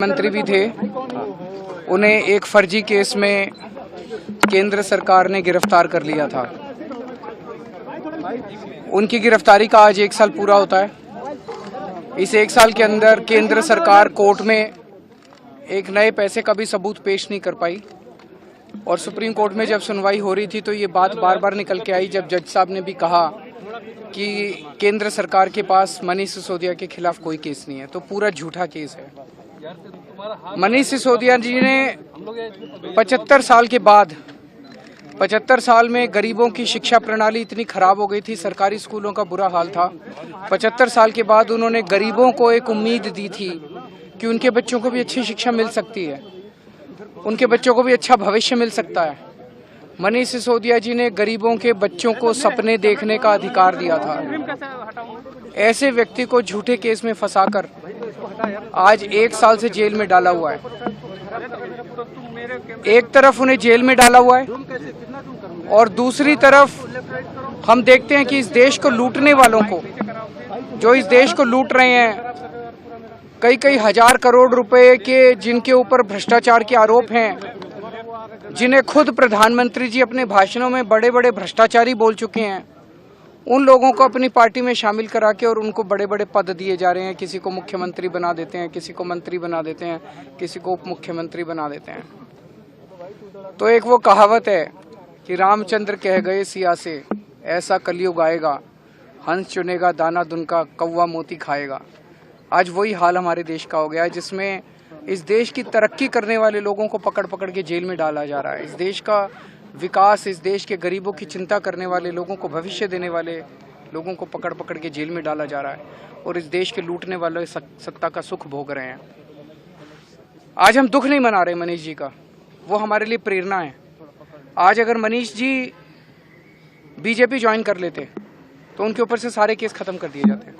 मंत्री भी थे, उन्हें एक फर्जी केस में केंद्र सरकार ने गिरफ्तार कर लिया था। उनकी गिरफ्तारी का आज 1 साल पूरा होता है। इस 1 साल के अंदर केंद्र सरकार कोर्ट में एक नए पैसे का भी सबूत पेश नहीं कर पाई और सुप्रीम कोर्ट में जब सुनवाई हो रही थी तो ये बात बार बार निकल के आई जब जज साहब ने भी कहा कि केंद्र सरकार के पास मनीष सिसोदिया के खिलाफ कोई केस नहीं है, तो पूरा झूठा केस है। मनीष सिसोदिया जी ने 75 साल के बाद 75 साल में गरीबों की शिक्षा प्रणाली इतनी खराब हो गई थी, सरकारी स्कूलों का बुरा हाल था। 75 साल के बाद उन्होंने गरीबों को एक उम्मीद दी थी कि उनके बच्चों को भी अच्छी शिक्षा मिल सकती है, उनके बच्चों को भी अच्छा भविष्य मिल सकता है। मनीष सिसोदिया जी ने गरीबों के बच्चों को सपने देखने का अधिकार दिया था। ऐसे व्यक्ति को झूठे केस में फंसाकर आज 1 साल से जेल में डाला हुआ है। एक तरफ उन्हें जेल में डाला हुआ है और दूसरी तरफ हम देखते हैं कि इस देश को लूटने वालों को, जो इस देश को लूट रहे हैं, कई हजार करोड़ रुपए के जिनके ऊपर भ्रष्टाचार के आरोप हैं, जिन्हें खुद प्रधानमंत्री जी अपने भाषणों में बड़े बड़े भ्रष्टाचारी बोल चुके हैं, उन लोगों को अपनी पार्टी में शामिल करा के और उनको बड़े बड़े पद दिए जा रहे हैं। किसी को मुख्यमंत्री बना देते हैं, किसी को मंत्री बना देते हैं, किसी को उप मुख्यमंत्री बना देते हैं। तो एक वो कहावत है कि रामचंद्र कह गए सिया से, ऐसा कलयुग आएगा, हंस चुनेगा दाना दुनका, कौवा मोती खाएगा। आज वही हाल हमारे देश का हो गया है, जिसमें इस देश की तरक्की करने वाले लोगों को पकड़ पकड़ के जेल में डाला जा रहा है। इस देश का विकास, इस देश के गरीबों की चिंता करने वाले लोगों को, भविष्य देने वाले लोगों को पकड़ पकड़ के जेल में डाला जा रहा है और इस देश के लूटने वाले सत्ता का सुख भोग रहे हैं। आज हम दुख नहीं मना रहे मनीष जी का, वो हमारे लिए प्रेरणा है। आज अगर मनीष जी बीजेपी ज्वाइन कर लेते तो उनके ऊपर से सारे केस खत्म कर दिए जाते,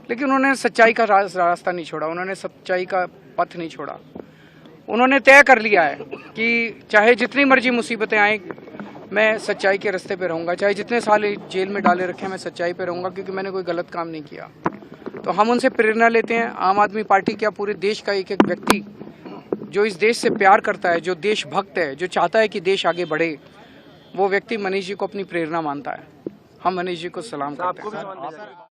लेकिन उन्होंने सच्चाई का रास्ता नहीं छोड़ा, उन्होंने सच्चाई का पथ नहीं छोड़ा। उन्होंने तय कर लिया है कि चाहे जितनी मर्जी मुसीबतें आए, मैं सच्चाई के रास्ते पे रहूंगा। चाहे जितने साल जेल में डाले रखे, मैं सच्चाई पे रहूंगा, क्योंकि मैंने कोई गलत काम नहीं किया। तो हम उनसे प्रेरणा लेते हैं। आम आदमी पार्टी क्या, पूरे देश का एक एक व्यक्ति जो इस देश से प्यार करता है, जो देशभक्त है, जो चाहता है कि देश आगे बढ़े, वो व्यक्ति मनीष जी को अपनी प्रेरणा मानता है। हम मनीष जी को सलाम करते हैं।